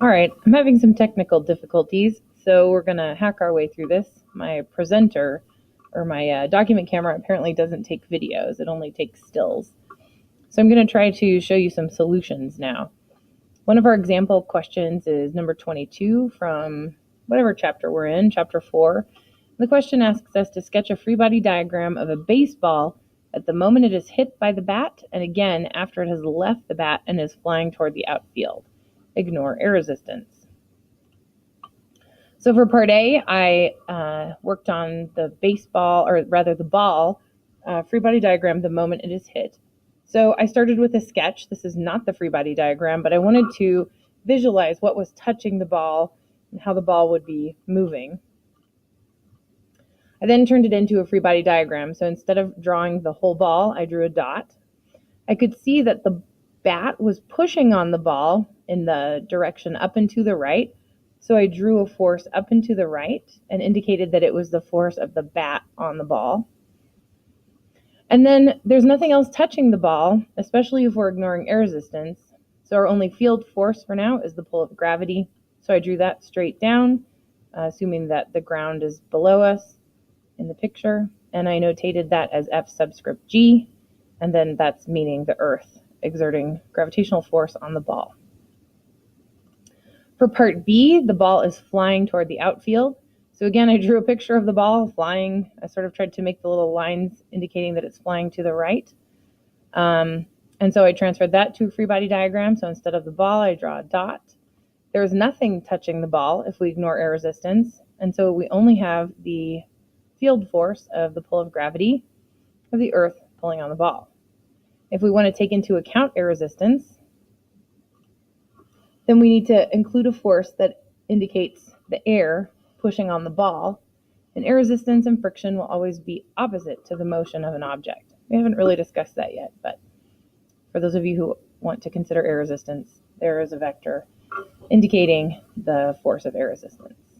All right, I'm having some technical difficulties, so we're going to hack our way through this. My presenter, or my document camera, apparently doesn't take videos. It only takes stills. So I'm going to try to show you some solutions now. One of our example questions is number 22 from whatever chapter we're in, chapter 4. The question asks us to sketch a free body diagram of a baseball at the moment it is hit by the bat, and again after it has left the bat and is flying toward the outfield. Ignore air resistance. So for part A, I worked on the baseball, or rather the ball, free body diagram the moment it is hit. So I started with a sketch. This is not the free body diagram, but I wanted to visualize what was touching the ball and how the ball would be moving. I then turned it into a free body diagram. So instead of drawing the whole ball, I drew a dot. I could see that the bat was pushing on the ball in the direction up and to the right. So I drew a force up and to the right and indicated that it was the force of the bat on the ball. And then there's nothing else touching the ball, especially if we're ignoring air resistance. So our only field force for now is the pull of gravity. So I drew that straight down, assuming that the ground is below us in the picture. And I notated that as F subscript G, and then that's meaning the Earth exerting gravitational force on the ball. For part B, the ball is flying toward the outfield. So again, I drew a picture of the ball flying. I sort of tried to make the little lines indicating that it's flying to the right. And so I transferred that to a free body diagram. So instead of the ball, I draw a dot. There's nothing touching the ball if we ignore air resistance. And so we only have the field force of the pull of gravity of the Earth pulling on the ball. If we want to take into account air resistance, then we need to include a force that indicates the air pushing on the ball, and air resistance and friction will always be opposite to the motion of an object. We haven't really discussed that yet, but for those of you who want to consider air resistance, there is a vector indicating the force of air resistance.